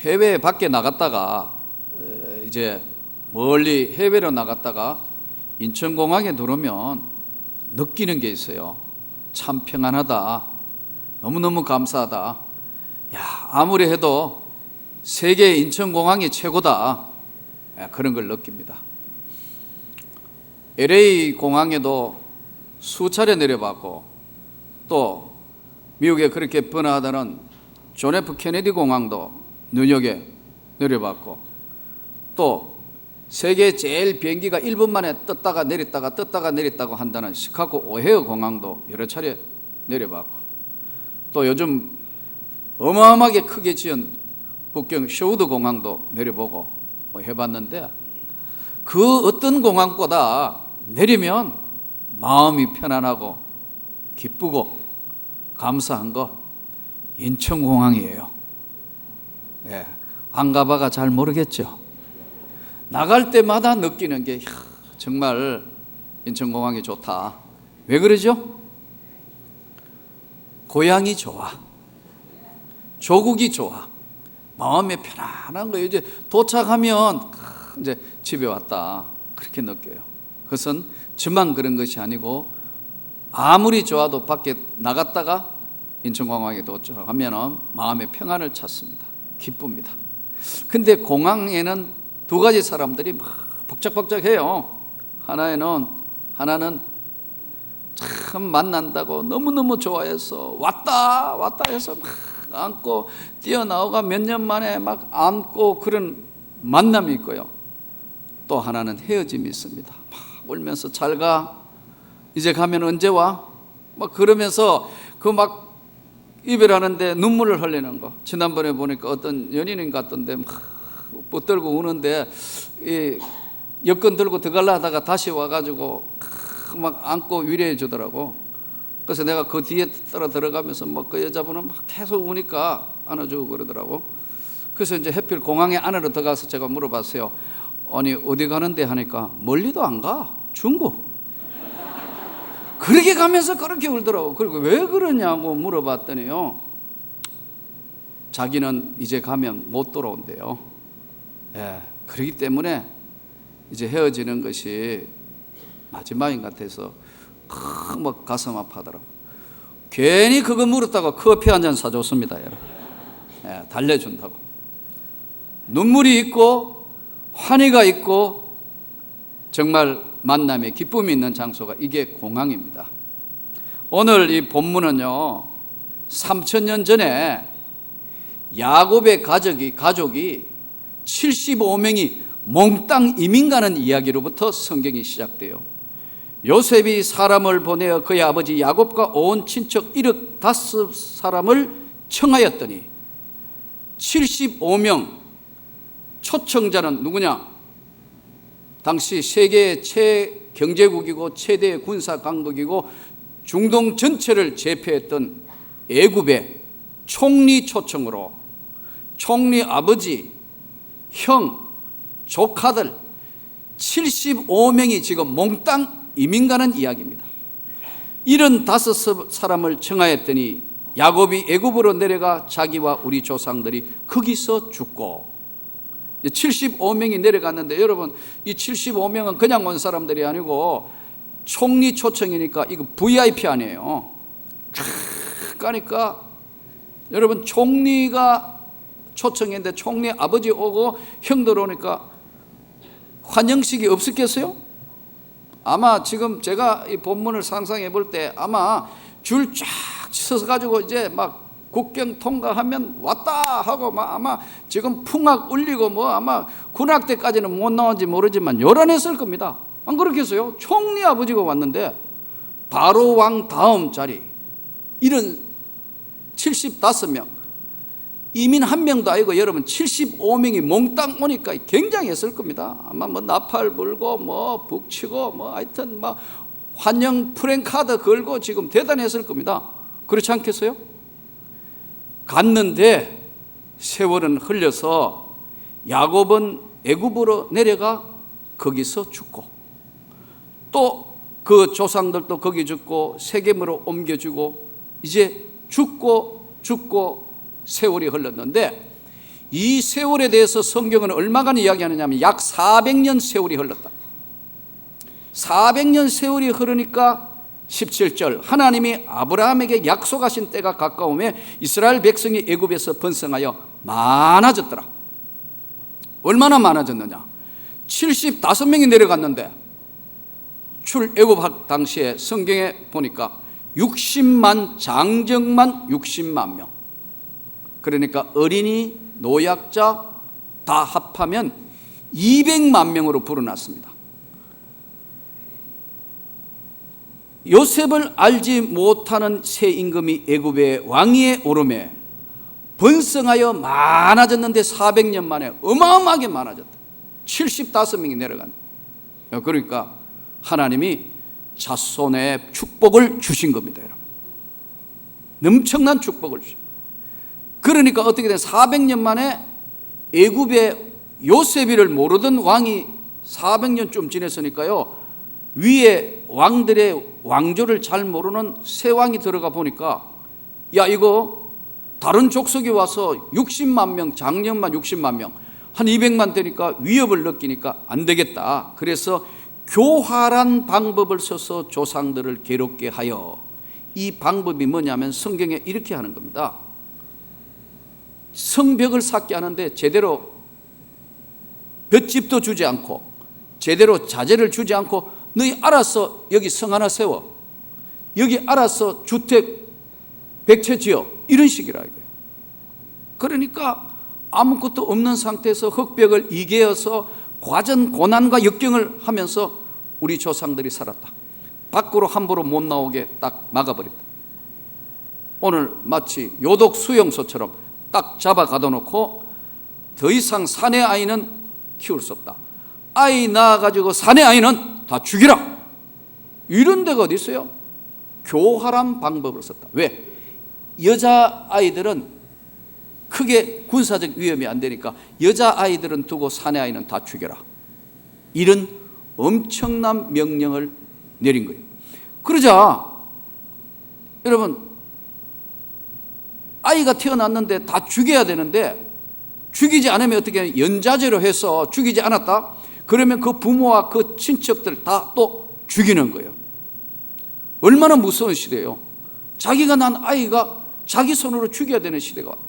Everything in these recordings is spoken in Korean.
해외 밖에 나갔다가 이제 멀리 해외로 나갔다가 인천공항에 들어오면 느끼는 게 있어요. 참 평안하다. 너무너무 감사하다. 야, 아무리 해도 세계 인천공항이 최고다. 그런 걸 느낍니다. LA 공항에도 수차례 내려봤고, 또 미국에 그렇게 번화하다는 존 F 케네디 공항도 뉴욕에 내려봤고, 또 세계 제일 비행기가 1분 만에 떴다가 내렸다고 한다는 시카고 오헤어 공항도 여러 차례 내려봤고, 또 요즘 어마어마하게 크게 지은 북경 쇼우드 공항도 내려보고 해봤는데, 그 어떤 공항보다 내리면 마음이 편안하고 기쁘고 감사한 거 인천공항이에요. 예, 안 가봐가 잘 모르겠죠. 나갈 때마다 느끼는 게 정말 인천공항이 좋다. 왜 그러죠? 고향이 좋아, 조국이 좋아, 마음이 편안한 거예요. 이제 도착하면 이제 집에 왔다, 그렇게 느껴요. 그것은 저만 그런 것이 아니고 아무리 좋아도 밖에 나갔다가 인천공항에 도착하면 마음의 평안을 찾습니다. 기쁩니다. 근데 공항에는 두 가지 사람들이 막 복작복작해요. 하나는 참 만난다고 너무너무 좋아해서 왔다 해서 막 안고 뛰어나오가 몇 년 만에 막 안고 그런 만남이 있고요. 또 하나는 헤어짐이 있습니다. 막 울면서 잘 가, 이제 가면 언제 와? 막 그러면서 그 막 이별하는데 눈물을 흘리는 거. 지난번에 보니까 어떤 연인인 같던데 막 붙들고 우는데 이 여권 들고 들어가려 하다가 다시 와가지고 막 안고 위로해 주더라고. 그래서 내가 그 뒤에 따라 들어가면서 막 그 여자분은 막 계속 우니까 안아주고 그러더라고. 그래서 이제 하필 공항에 안으로 들어가서 제가 물어봤어요. 아니 어디 가는데 하니까 멀리도 안 가, 중국. 그렇게 가면서 그렇게 울더라고. 그리고 왜 그러냐고 물어봤더니요, 자기는 이제 가면 못 돌아온대요. 예, 그렇기 때문에 이제 헤어지는 것이 마지막인 것 같아서 막 가슴 아파하더라고. 괜히 그거 물었다고 커피 한 잔 사줬습니다, 여러분. 예, 달래준다고. 눈물이 있고 환희가 있고 정말 만남의 기쁨이 있는 장소가 이게 공항입니다. 오늘 이 본문은요, 3000년 전에 야곱의 가족이 75명이 몽땅 이민 가는 이야기로부터 성경이 시작돼요. 요셉이 사람을 보내어 그의 아버지 야곱과 온 친척 75사람을 청하였더니 75명 초청자는 누구냐? 당시 세계의 최경제국이고 최대 군사 강국이고 중동 전체를 제패했던 애굽의 총리 초청으로 총리 아버지, 형, 조카들 75명이 지금 몽땅 이민 가는 이야기입니다. 75사람을 청하였더니 야곱이 애굽으로 내려가 자기와 우리 조상들이 거기서 죽고, 75명이 내려갔는데 여러분, 이 75명은 그냥 온 사람들이 아니고 총리 초청이니까 이거 VIP 아니에요. 그러니까 여러분, 총리가 초청했는데 총리 아버지 오고 형들 오니까 환영식이 없었겠어요? 아마 지금 제가 이 본문을 상상해 볼 때 아마 줄 쫙 서서 가지고 이제 막 국경 통과하면 왔다 하고 막 아마 지금 풍악 울리고 뭐 아마 군악 때까지는 못 나온지 모르지만 요란했을 겁니다. 안 그렇겠어요? 총리 아버지가 왔는데 바로 왕 다음 자리 이런 75명, 이민 한 명도 아니고 여러분 75명이 몽땅 오니까 굉장했을 겁니다. 아마 뭐 나팔 불고 뭐 북치고 뭐 하여튼 막 환영 프랭카드 걸고 지금 대단했을 겁니다. 그렇지 않겠어요? 갔는데 세월은 흘려서 야곱은 애굽으로 내려가 거기서 죽고, 또 그 조상들도 거기 죽고 세겜으로 옮겨주고, 이제 죽고 세월이 흘렀는데 이 세월에 대해서 성경은 얼마간 이야기하느냐면 약 400년 세월이 흘렀다. 400년 세월이 흐르니까 17절, 하나님이 아브라함에게 약속하신 때가 가까우며 이스라엘 백성이 애굽에서 번성하여 많아졌더라. 얼마나 많아졌느냐? 75명이 내려갔는데 출애굽 당시에 성경에 보니까 60만, 장정만 60만 명. 그러니까 어린이, 노약자 다 합하면 200만 명으로 불어났습니다. 요셉을 알지 못하는 새 임금이 애굽의 왕위에 오르매 번성하여 많아졌는데 400년 만에 어마어마하게 많아졌다. 75명이 내려간. 그러니까 하나님이 자손의 축복을 주신 겁니다, 여러분. 넘청난 축복을 주신. 그러니까 어떻게 된 400년 만에 애굽의 요셉이를 모르던 왕이 400년쯤 지냈으니까요, 위에 왕들의 왕조를 잘 모르는 새 왕이 들어가 보니까, 야, 이거 다른 족속이 와서 60만 명, 장년만 60만 명, 한 200만 되니까 위협을 느끼니까 안 되겠다. 그래서 교활한 방법을 써서 조상들을 괴롭게 하여, 이 방법이 뭐냐면 성경에 이렇게 하는 겁니다. 성벽을 쌓게 하는데 제대로 볏집도 주지 않고 제대로 자재를 주지 않고, 너희 알아서 여기 성 하나 세워, 여기 알아서 주택 100채 지어, 이런 식이라 이거예요. 그러니까 아무것도 없는 상태에서 흙벽을 이개어서 과전 고난과 역경을 하면서 우리 조상들이 살았다. 밖으로 함부로 못 나오게 딱 막아버렸다. 오늘 마치 요독 수용소처럼 딱 잡아 가둬놓고 더 이상 사내 아이는 키울 수 없다. 아이 낳아가지고 사내 아이는 다 죽이라. 이런 데가 어디 있어요? 교활한 방법을 썼다. 왜? 여자 아이들은 크게 군사적 위험이 안 되니까 여자 아이들은 두고 사내 아이는 다 죽여라. 이런 엄청난 명령을 내린 거예요. 그러자 여러분, 아이가 태어났는데 다 죽여야 되는데, 죽이지 않으면 어떻게 연자제로 해서 죽이지 않았다? 그러면 그 부모와 그 친척들 다 또 죽이는 거예요. 얼마나 무서운 시대예요. 자기가 난 아이가 자기 손으로 죽여야 되는 시대가 왔다.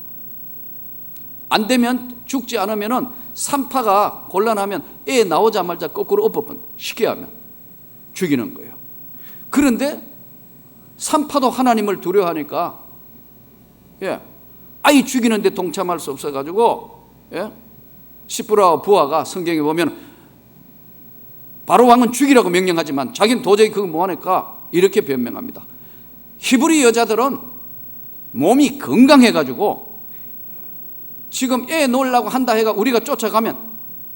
안 되면, 죽지 않으면 산파가 곤란하면 애 나오자마자 거꾸로 엎어본, 쉽게 하면 죽이는 거예요. 그런데 산파도 하나님을 두려워하니까, 아이 죽이는데 동참할 수 없어가지고, 시프라와 부하가 성경에 보면 바로 왕은 죽이라고 명령하지만 자기는 도저히 그거 못하니까 이렇게 변명합니다. 히브리 여자들은 몸이 건강해가지고 지금 애 놓으려고 한다 해가 우리가 쫓아가면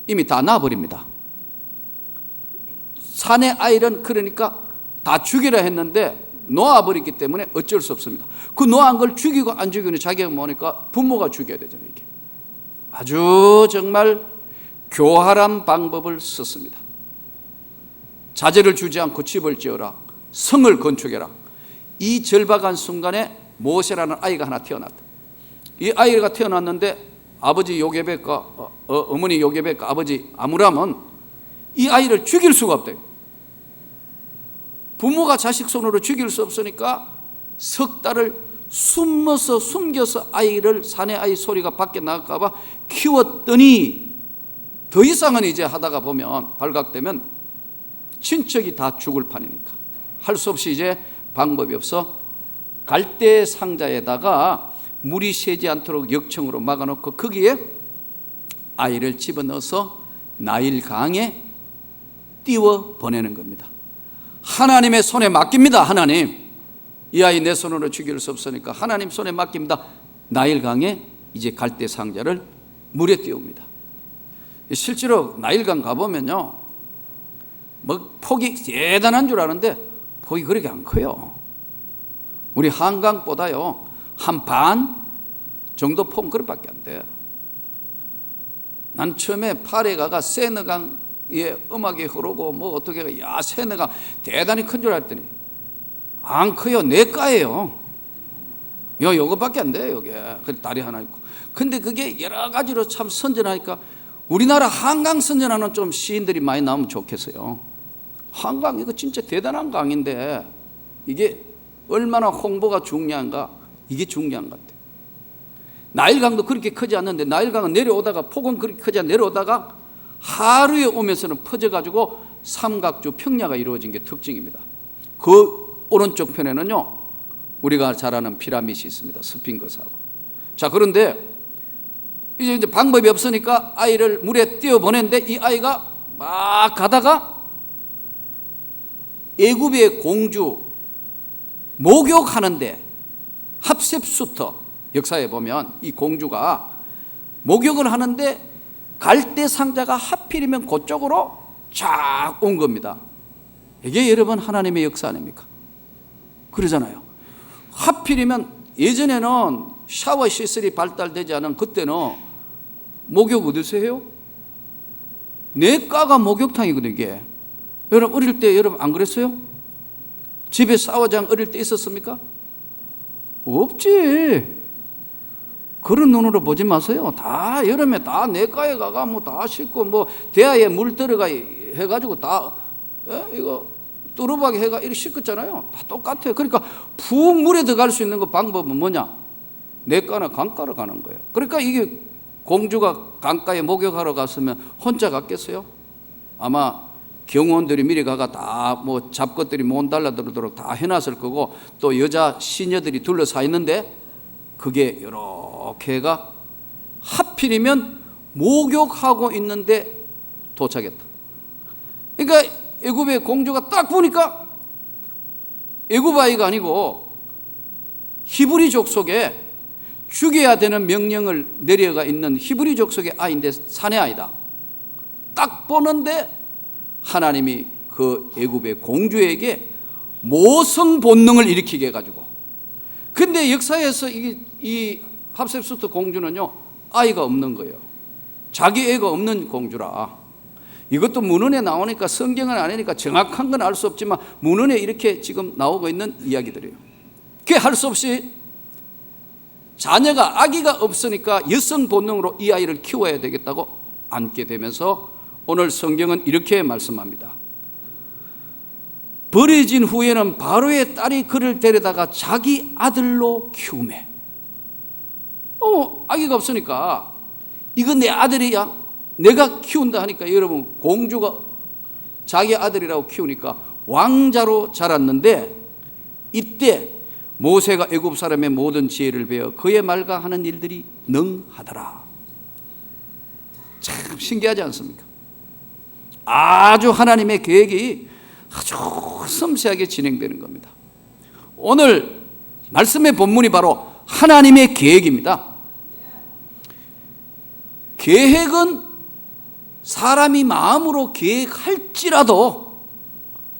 이미 다 낳아버립니다. 사내 아이는 그러니까 다 죽이라 했는데 놓아버렸기 때문에 어쩔 수 없습니다. 그 놓아한 걸 죽이고 안 죽이는 자기가 뭐니까 부모가 죽여야 되잖아요. 이게 아주 정말 교활한 방법을 썼습니다. 자재를 주지 않고 집을 지어라, 성을 건축해라. 이 절박한 순간에 모세라는 아이가 하나 태어났다. 이 아이가 태어났는데 아버지 요게벳과 어머니 요게벳과 아버지 아므람은 이 아이를 죽일 수가 없대요. 부모가 자식 손으로 죽일 수 없으니까 석 달을 숨겨서 아이를, 사내 아이 소리가 밖에 나갈까 봐 키웠더니 더 이상은 이제 하다가 보면 발각되면 친척이 다 죽을 판이니까 할 수 없이 이제 방법이 없어 갈대 상자에다가 물이 새지 않도록 역청으로 막아놓고 거기에 아이를 집어넣어서 나일 강에 띄워 보내는 겁니다. 하나님의 손에 맡깁니다. 하나님, 이 아이 내 손으로 죽일 수 없으니까 하나님 손에 맡깁니다. 나일 강에 이제 갈대 상자를 물에 띄웁니다. 실제로 나일 강 가보면요, 뭐 폭이 대단한 줄 아는데 폭이 그렇게 안 커요. 우리 한강보다요 한 반 정도 폭은 그렇게밖에 안 돼요. 난 처음에 파레가가 세너강에 음악이 흐르고 뭐 어떻게, 야, 세너강 대단히 큰 줄 알았더니 안 커요. 내과예요. 요거밖에 안 돼요, 요게. 그래 다리 하나 있고. 근데 그게 여러 가지로 참 선전하니까 우리나라 한강 선전하는 좀 시인들이 많이 나오면 좋겠어요. 한강 이거 진짜 대단한 강인데 이게 얼마나 홍보가 중요한가, 이게 중요한 것 같아요. 나일강도 그렇게 크지 않는데 나일강은 내려오다가 폭은 그렇게 크지 않아 내려오다가 하루에 오면서는 퍼져가지고 삼각주 평야가 이루어진 게 특징입니다. 그 오른쪽 편에는요 우리가 잘 아는 피라밋이 있습니다. 스핑크스하고. 자, 그런데 이제 방법이 없으니까 아이를 물에 띄워보냈는데 이 아이가 막 가다가 애굽의 공주 목욕하는데 합셉수터 역사에 보면 이 공주가 목욕을 하는데 갈대 상자가 하필이면 그쪽으로 쫙 온 겁니다. 이게 여러분 하나님의 역사 아닙니까? 그러잖아요. 하필이면 예전에는 샤워 시설이 발달되지 않은 그때는 목욕 어디서 해요? 내과가 목욕탕이거든요. 이게 여러분 어릴 때 여러분 안 그랬어요? 집에 샤워장 어릴 때 있었습니까? 없지. 그런 눈으로 보지 마세요. 다 여름에 다 내과에 가가 뭐 다 씻고 뭐 대야에 물 들어가 해가지고 다 이거 뚜루박이 해가 이렇게 씻었잖아요. 다 똑같아요. 그러니까 푹 물에 들어갈 수 있는 그 방법은 뭐냐? 내과나 강가로 가는 거예요. 그러니까 이게 공주가 강가에 목욕하러 갔으면 혼자 갔겠어요? 아마 경호원들이 미리 가가 다 뭐 잡것들이 못 달라들도록 다 해놨을 거고 또 여자 시녀들이 둘러싸 있는데 그게 이렇게 해가 하필이면 목욕하고 있는데 도착했다. 그러니까 애굽의 공주가 딱 보니까 애굽 아이가 아니고 히브리족 속에 죽여야 되는 명령을 내려가 있는 히브리족 속의 아이인데 사내 아이다. 딱 보는데 하나님이 그 애굽의 공주에게 모성 본능을 일으키게 해가지고, 근데 역사에서 이 합셉수터 공주는요 아이가 없는 거예요. 자기 애가 없는 공주라. 이것도 문헌에 나오니까 성경은 아니니까 정확한 건 알 수 없지만 문헌에 이렇게 지금 나오고 있는 이야기들이에요. 그게 할 수 없이 자녀가 아기가 없으니까 여성 본능으로 이 아이를 키워야 되겠다고 안게 되면서 오늘 성경은 이렇게 말씀합니다. 버려진 후에는 바로의 딸이 그를 데려다가 자기 아들로 키우매. 아기가 없으니까 이거 내 아들이야, 내가 키운다 하니까 여러분 공주가 자기 아들이라고 키우니까 왕자로 자랐는데 이때 모세가 애굽 사람의 모든 지혜를 배워 그의 말과 하는 일들이 능하더라. 참 신기하지 않습니까? 아주 하나님의 계획이 아주 섬세하게 진행되는 겁니다. 오늘 말씀의 본문이 바로 하나님의 계획입니다. 계획은 사람이 마음으로 계획할지라도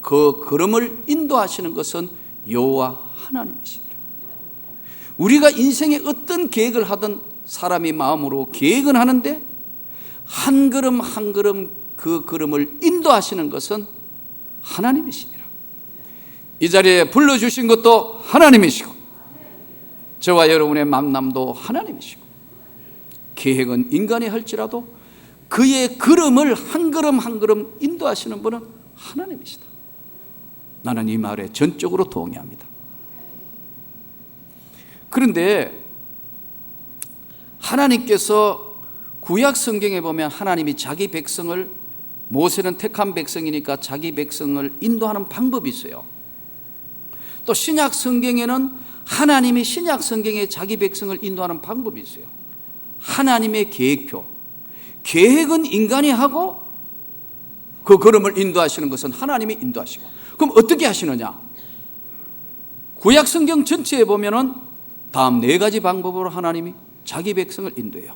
그 걸음을 인도하시는 것은 여호와 하나님이시니라. 우리가 인생에 어떤 계획을 하든 사람이 마음으로 계획은 하는데 한 걸음 한 걸음 그 걸음을 인도하시는 것은 하나님이시니라. 이 자리에 불러주신 것도 하나님이시고 저와 여러분의 만남도 하나님이시고 계획은 인간이 할지라도 그의 걸음을 한 걸음 한 걸음 인도하시는 분은 하나님이시다. 나는 이 말에 전적으로 동의합니다. 그런데 하나님께서 구약 성경에 보면 하나님이 자기 백성을, 모세는 택한 백성이니까 자기 백성을 인도하는 방법이 있어요. 또 신약 성경에는 하나님이 신약 성경에 자기 백성을 인도하는 방법이 있어요. 하나님의 계획표. 계획은 인간이 하고 그 걸음을 인도하시는 것은 하나님이 인도하시고. 그럼 어떻게 하시느냐? 구약 성경 전체에 보면은 다음 네 가지 방법으로 하나님이 자기 백성을 인도해요.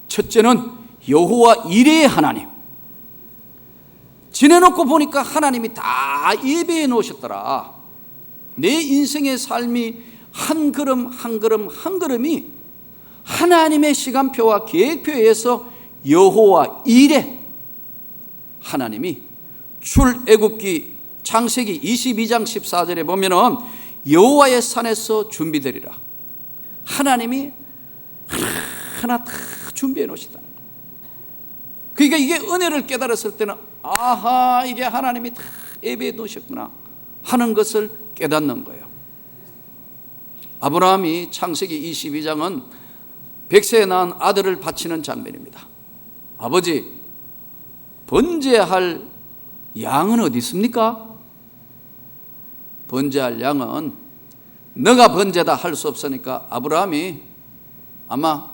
첫째는 여호와 이레의 하나님. 지내놓고 보니까 하나님이 다 예배해 놓으셨더라. 내 인생의 삶이 한 걸음 한 걸음 한 걸음이 하나님의 시간표와 계획표에 의해서 여호와 이레, 하나님이 출애굽기 창세기 22장 14절에 보면은 여호와의 산에서 준비되리라. 하나님이 하나하나 다 준비해 놓으시다는 거예요. 그러니까 이게 은혜를 깨달았을 때는 아하, 이게 하나님이 다 예배해 놓으셨구나 하는 것을 깨닫는 거예요. 아브라함이 창세기 22장은 100세에 낳은 아들을 바치는 장면입니다. 아버지, 번제할 양은 어디 있습니까? 번제할 양은 너가 번제다 할 수 없으니까 아브라함이 아마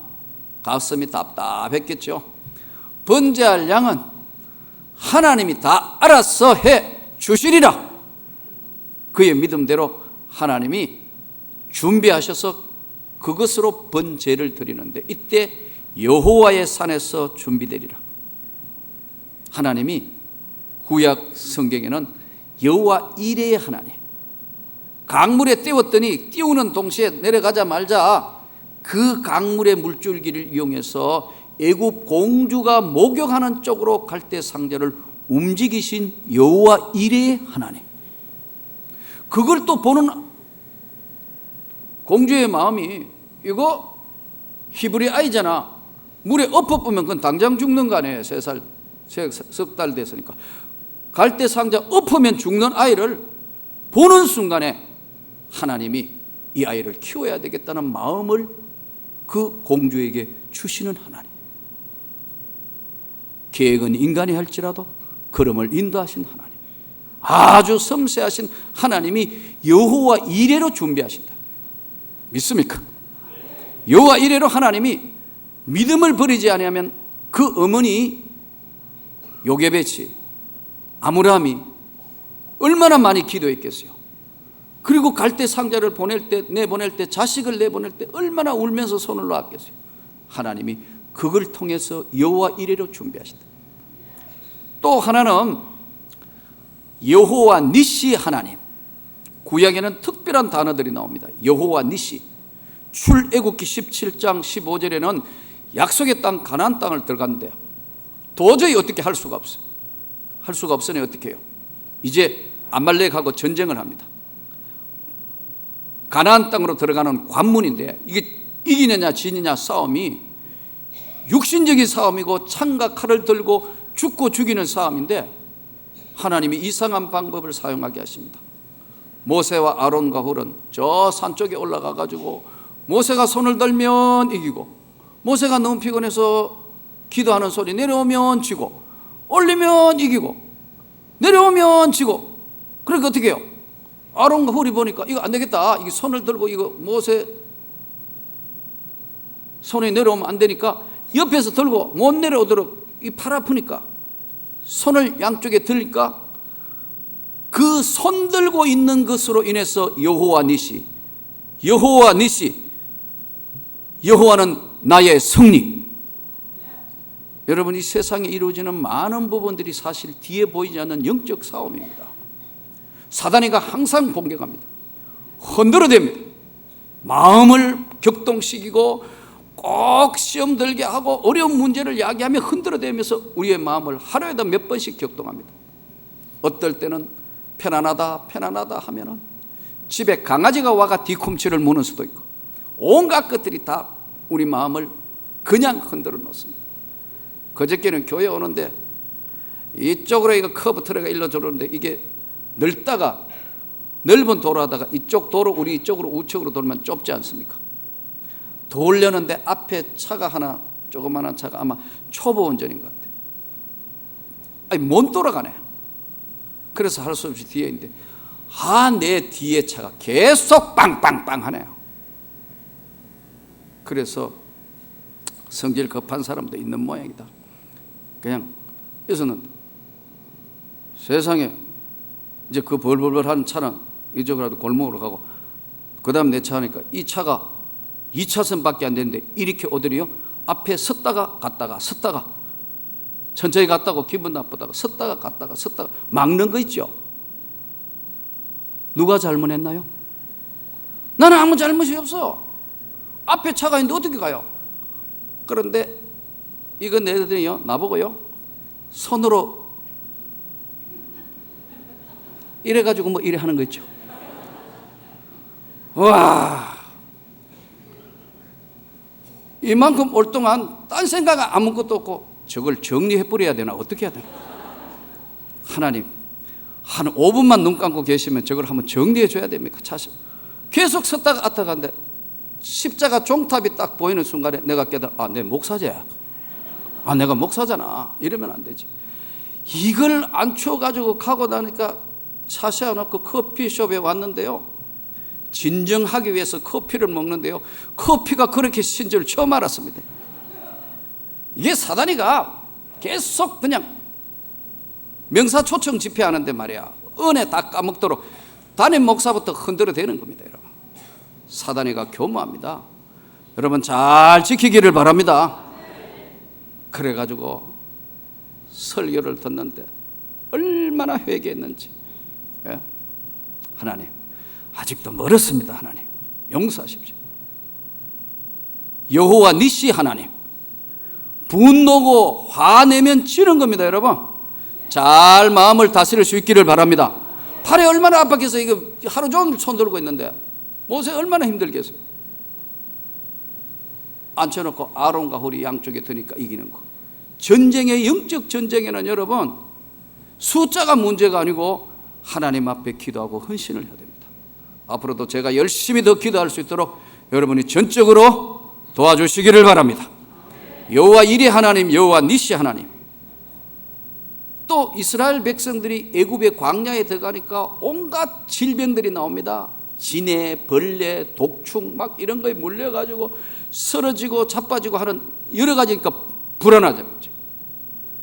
가슴이 답답했겠죠. 번제할 양은 하나님이 다 알아서 해 주시리라. 그의 믿음대로 하나님이 준비하셔서 그것으로 번제를 드리는데 이때 여호와의 산에서 준비되리라. 하나님이 구약 성경에는 여호와 이레의 하나님, 강물에 띄웠더니 띄우는 동시에 내려가자마자 그 강물의 물줄기를 이용해서 애굽 공주가 목욕하는 쪽으로 갈대 상자를 움직이신 여호와 이레의 하나님, 그걸 또 보는 공주의 마음이 이거 히브리 아이잖아, 물에 엎어보면 그건 당장 죽는 거 아니에요. 3살, 석 달 됐으니까. 갈대 상자 엎으면 죽는 아이를 보는 순간에 하나님이 이 아이를 키워야 되겠다는 마음을 그 공주에게 주시는 하나님. 계획은 인간이 할지라도 걸음을 인도하신 하나님, 아주 섬세하신 하나님이 여호와 이레로 준비하신다. 믿습니까? 여호와 이레로 하나님이 믿음을 버리지 아니하면 그 어머니 요게벳이, 아므람이 얼마나 많이 기도했겠어요. 그리고 갈대 상자를 내보낼 때 자식을 내보낼 때 얼마나 울면서 손을 놓았겠어요. 하나님이 그걸 통해서 여호와 이레로 준비하신다. 또 하나는 여호와 니시 하나님. 구약에는 특별한 단어들이 나옵니다. 여호와 니시. 출애굽기 17장 15절에는 약속의 땅 가나안 땅을 들어갔는데요, 도저히 어떻게 할 수가 없어요. 할 수가 없으니 어떻게 해요? 이제 아말렉하고 전쟁을 합니다. 가나안 땅으로 들어가는 관문인데 이게 이기느냐 지느냐 싸움이 육신적인 싸움이고 창과 칼을 들고 죽고 죽이는 싸움인데 하나님이 이상한 방법을 사용하게 하십니다. 모세와 아론과 훌은 저 산 쪽에 올라가 가지고 모세가 손을 들면 이기고, 모세가 너무 피곤해서 기도하는 소리 내려오면 지고, 올리면 이기고, 내려오면 지고. 그러니까 어떻게 해요? 아론과 훌이 보니까 이거 안 되겠다, 이게 손을 들고 이거 모세 손에 내려오면 안 되니까 옆에서 들고 못 내려오도록, 이 팔 아프니까 손을 양쪽에 들니까 그 손 들고 있는 것으로 인해서 여호와 니시, 여호와 니시, 여호와는 나의 승리. 여러분, 이 세상에 이루어지는 많은 부분들이 사실 뒤에 보이지 않는 영적 싸움입니다. 사단이가 항상 공격합니다. 흔들어댑니다. 마음을 격동시키고 꼭 시험 들게 하고 어려운 문제를 야기하며 흔들어대면서 우리의 마음을 하루에도 몇 번씩 격동합니다. 어떨 때는 편안하다 편안하다 하면은 집에 강아지가 와가 뒤꿈치를 무는 수도 있고, 온갖 것들이 다 우리 마음을 그냥 흔들어 놓습니다. 그저께는 교회 오는데 이쪽으로 이거 커브 트레가 일로 들어오는데 이게 넓다가 넓은 도로 하다가 이쪽 도로 우리 이쪽으로 우측으로 돌면 좁지 않습니까? 돌려는데 앞에 차가 하나, 조그마한 차가 아마 초보 운전인 것 같아요. 아니 못 돌아가네. 그래서 할 수 없이 뒤에 있는데 내 뒤에 차가 계속 빵빵빵 하네요. 그래서 성질 급한 사람도 있는 모양이다. 그냥 여기서는 세상에 이제 그 벌벌벌한 차는 이쪽으로 골목으로 가고, 그 다음 내 차 하니까 이 차가 2차선밖에 안 되는데 이렇게 오더니요 앞에 섰다가 갔다가 섰다가 천천히 갔다고 기분 나쁘다가 섰다가 갔다가 섰다가 막는 거 있죠. 누가 잘못했나요? 나는 아무 잘못이 없어. 앞에 차가 있는데 어떻게 가요? 그런데 이거 내더니요 나보고요 손으로 이래가지고 뭐 이래 하는 거 있죠. 와, 이만큼 올 동안 딴 생각 아무것도 없고 저걸 정리해버려야 되나 어떻게 해야 되나. 하나님 한 5분만 눈 감고 계시면 저걸 한번 정리해 줘야 됩니까? 자식 계속 섰다가 갔다가는데 십자가 종탑이 딱 보이는 순간에 내가 깨달아, 내 목사제야. 내가 목사잖아. 이러면 안 되지. 이걸 안 치워가지고 가고 나니까 차 세워놓고 커피숍에 왔는데요, 진정하기 위해서 커피를 먹는데요, 커피가 그렇게 신 줄 처음 알았습니다. 이게 사단이가 계속 그냥 명사초청 집회하는데 말이야, 은혜 다 까먹도록 담임 목사부터 흔들어 대는 겁니다. 여러분, 사단이가 교묘합니다. 여러분 잘 지키기를 바랍니다. 그래가지고 설교를 듣는데 얼마나 회개했는지. 예? 하나님 아직도 멀었습니다. 하나님 용서하십시오. 여호와 니시 하나님, 분노고 화내면 지는 겁니다. 여러분 잘 마음을 다스릴 수 있기를 바랍니다. 팔에 얼마나 압박해서 이거 하루 종일 손 들고 있는데 모세 얼마나 힘들겠어요. 앉혀놓고 아론과 홀이 양쪽에 드니까 이기는 거. 전쟁의 영적 전쟁에는 여러분 숫자가 문제가 아니고 하나님 앞에 기도하고 헌신을 해야 됩니다. 앞으로도 제가 열심히 더 기도할 수 있도록 여러분이 전적으로 도와주시기를 바랍니다. 여호와 이레 하나님, 여호와 니시 하나님. 또 이스라엘 백성들이 애굽의 광야에 들어가니까 온갖 질병들이 나옵니다. 진해, 벌레, 독충 막 이런 거에 물려가지고 쓰러지고 자빠지고 하는 여러 가지니까 불안하죠.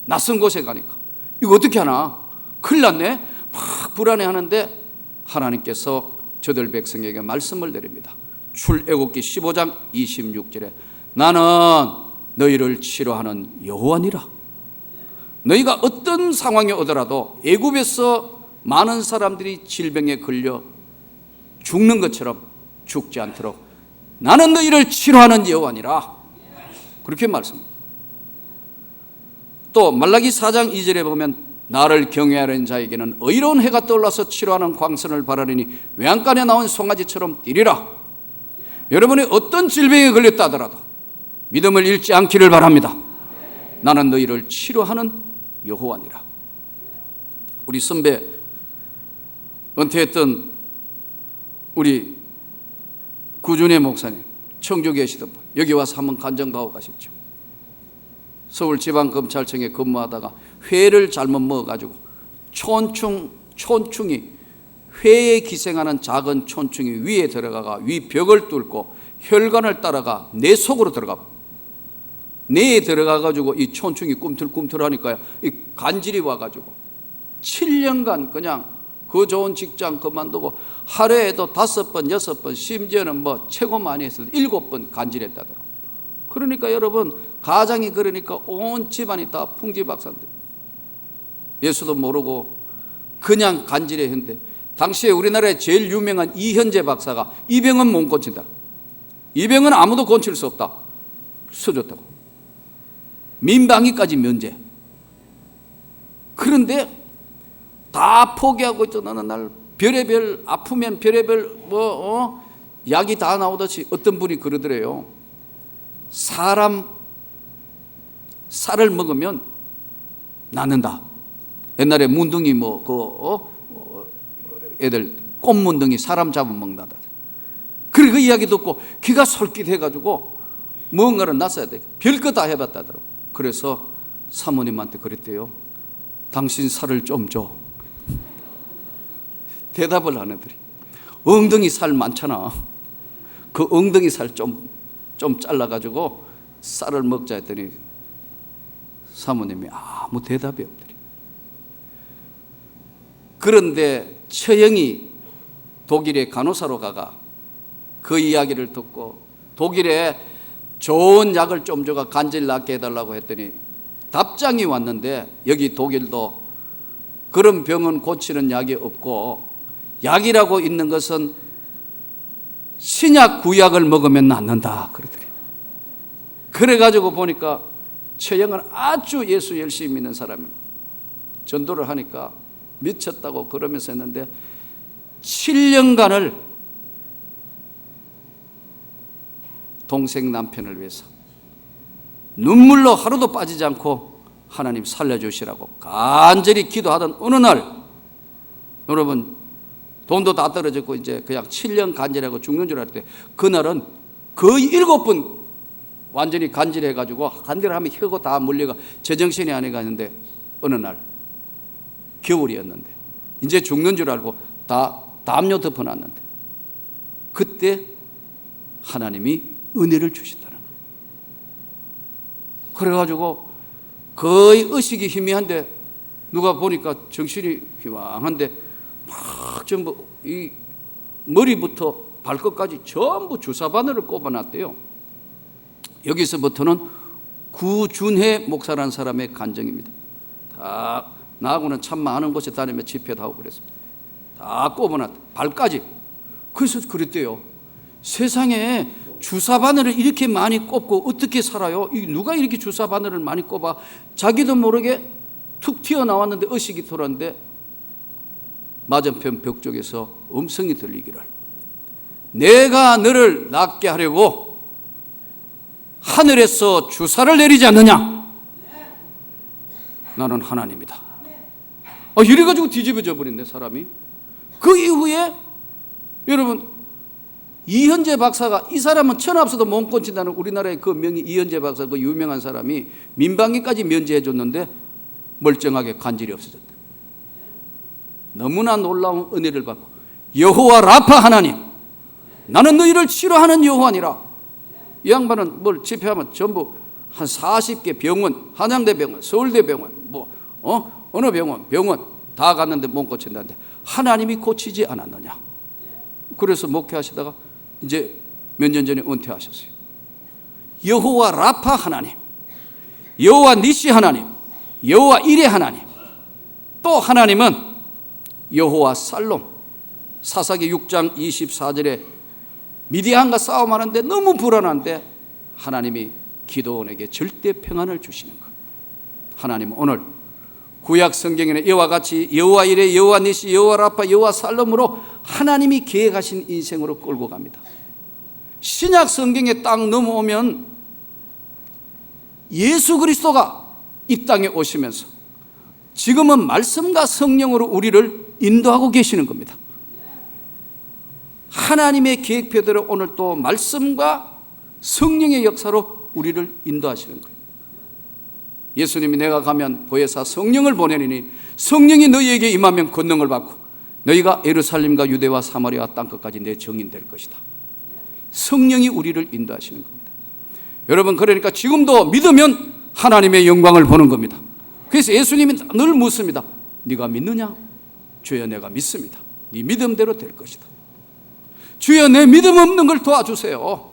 낯선 곳에 가니까 이거 어떻게 하나, 큰일 났네, 막 불안해하는데 하나님께서 저들 백성에게 말씀을 내립니다. 출애굽기 15장 26절에 나는 너희를 치료하는 여호와니라. 너희가 어떤 상황에 오더라도 애굽에서 많은 사람들이 질병에 걸려 죽는 것처럼 죽지 않도록 나는 너희를 치료하는 여호와니라. 그렇게 말씀합니다. 또 말라기 4장 2절에 보면 나를 경외하는 자에게는 의로운 해가 떠올라서 치료하는 광선을 바라리니 외양간에 나온 송아지처럼 뛰리라. 여러분이 어떤 질병에 걸렸다 하더라도 믿음을 잃지 않기를 바랍니다. 나는 너희를 치료하는 여호와니라. 우리 선배 은퇴했던 우리 구준의 목사님, 청주 계시던 분, 여기 와서 한번 간증하고 가십시오. 서울지방검찰청에 근무하다가 회를 잘못 먹어가지고 촌충이, 회에 기생하는 작은 촌충이 위에 들어가가 위벽을 뚫고 혈관을 따라가 내 속으로 들어가, 뇌에 들어가가지고 이 촌충이 꿈틀꿈틀하니까요, 이 간질이 와가지고 7년간 그냥 그 좋은 직장 그만두고 하루에도 5번, 6번, 심지어는 뭐 최고 많이 했을 때 7번 간질했다더라고요. 그러니까 여러분 가장이 그러니까 온 집안이 다 풍지박산들, 예수도 모르고 그냥 간질해 했는데 당시에 우리나라에 제일 유명한 이현재 박사가 이 병은 못 고친다, 이 병은 아무도 고칠 수 없다 써줬다고. 민방위까지 면제. 그런데 다 포기하고 있던 어느 날 별의별 아프면 별의별 약이 다 나오듯이 어떤 분이 그러더래요. 사람 쌀을 먹으면 낫는다. 옛날에 문둥이 애들 꽃문둥이 사람 잡으면 먹는다. 그래 그 이야기 듣고 귀가 솔깃해가지고 뭔가를 놨어야 돼. 별거 다 해봤다더라고. 그래서 사모님한테 그랬대요. 당신 살을 좀 줘. 대답을 안 해드리. 엉덩이 살 많잖아. 그 엉덩이 살 좀 잘라가지고 쌀을 먹자 했더니 사모님이 아무 대답이 없더리. 그런데 처형이 독일에 간호사로 가가 그 이야기를 듣고 독일에 좋은 약을 좀 줘가 간질 낫게 해달라고 했더니 답장이 왔는데 여기 독일도 그런 병은 고치는 약이 없고 약이라고 있는 것은 신약 구약을 먹으면 낫는다 그러더래요. 그래가지고 보니까 처형은 아주 예수 열심히 믿는 사람이에요. 전도를 하니까 미쳤다고 그러면서 했는데 7년간을 동생 남편을 위해서 눈물로 하루도 빠지지 않고 하나님 살려주시라고 간절히 기도하던 어느 날, 여러분 돈도 다 떨어졌고 이제 그냥 7년 간절하고 죽는 줄 알 때, 그날은 거의 7번 완전히 간절해가지고 간절하면 혀고 다 물려가 제정신이 아니가 있는데, 어느 날 겨울이었는데 이제 죽는 줄 알고 다 담요 덮어놨는데, 그때 하나님이 은혜를 주시더라는 거예요. 그래가지고 거의 의식이 희미한데, 누가 보니까 정신이 희망한데 막 전부 이 머리부터 발끝까지 전부 주사 바늘을 꼽아놨대요. 여기서부터는 구준혜 목사라는 사람의 간증입니다. 다 나하고는 참 많은 곳에 다니며 집회도 하고 그랬습니다. 다 꼽아놨대, 발까지. 그래서 그랬대요. 세상에 주사 바늘을 이렇게 많이 꼽고 어떻게 살아요? 누가 이렇게 주사 바늘을 많이 꼽아? 자기도 모르게 툭 튀어나왔는데 의식이 돌았는데, 맞은편 벽 쪽에서 음성이 들리기를, 내가 너를 낫게 하려고 하늘에서 주사를 내리지 않느냐? 나는 하나님이다. 이래가지고 뒤집어져 버린대, 사람이. 그 이후에 여러분, 이현재 박사가, 이 사람은 천하없어도 못 고친다는 우리나라의 그 명의 이현재 박사, 그 유명한 사람이 민방위까지 면제해 줬는데 멀쩡하게 간질이 없어졌다. 너무나 놀라운 은혜를 받고, 여호와 라파 하나님, 나는 너희를 치료하는 여호와니라. 이 양반은 뭘 집회하면 전부 한 40개 병원, 한양대병원, 서울대병원, 어느 병원 다 갔는데 못 고친다는데 하나님이 고치지 않았느냐? 그래서 목회하시다가 이제 몇 년 전에 은퇴하셨어요. 여호와 라파 하나님, 여호와 니시 하나님, 여호와 이레 하나님, 또 하나님은 여호와 살롬. 사사기 6장 24절에 미디안과 싸움하는데 너무 불안한데 하나님이 기도원에게 절대 평안을 주시는 것. 하나님은 오늘 구약 성경에는 이와 같이 여호와 이레, 여호와 니시, 여호와 라파, 여호와 살롬으로 하나님이 계획하신 인생으로 끌고 갑니다. 신약 성경에 딱 넘어오면 예수 그리스도가 이 땅에 오시면서 지금은 말씀과 성령으로 우리를 인도하고 계시는 겁니다. 하나님의 계획표대로 오늘 또 말씀과 성령의 역사로 우리를 인도하시는 거예요. 예수님이 내가 가면 보혜사 성령을 보내리니 성령이 너희에게 임하면 권능을 받고 너희가 예루살렘과 유대와 사마리아 땅끝까지 내 증인 될 것이다. 성령이 우리를 인도하시는 겁니다. 여러분, 그러니까 지금도 믿으면 하나님의 영광을 보는 겁니다. 그래서 예수님이 늘 묻습니다. 네가 믿느냐? 주여 내가 믿습니다. 네 믿음대로 될 것이다. 주여 내 믿음 없는 걸 도와주세요.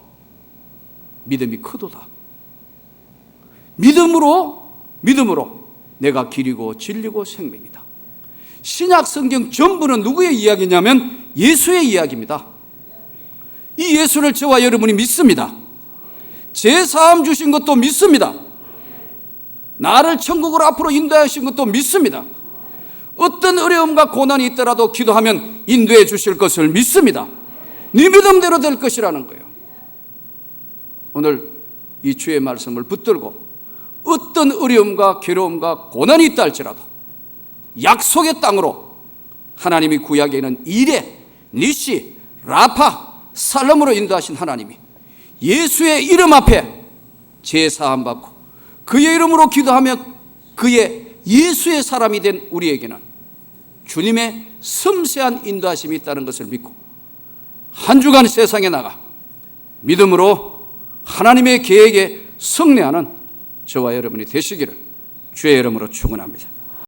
믿음이 크도다. 믿음으로 내가 길이고 진리고 생명이다. 신약 성경 전부는 누구의 이야기냐면 예수의 이야기입니다. 이 예수를 저와 여러분이 믿습니다. 제사함 주신 것도 믿습니다. 나를 천국으로 앞으로 인도하신 것도 믿습니다. 어떤 어려움과 고난이 있더라도 기도하면 인도해 주실 것을 믿습니다. 네 믿음대로 될 것이라는 거예요. 오늘 이 주의 말씀을 붙들고 어떤 어려움과 괴로움과 고난이 있다 할지라도 약속의 땅으로 하나님이 구약에 있는 이레, 니시, 라파, 살롬으로 인도하신 하나님이 예수의 이름 앞에 제사함 받고 그의 이름으로 기도하며 그의 예수의 사람이 된 우리에게는 주님의 섬세한 인도하심이 있다는 것을 믿고 한 주간 세상에 나가 믿음으로 하나님의 계획에 성례하는 저와 여러분이 되시기를 주의 이름으로 축원합니다.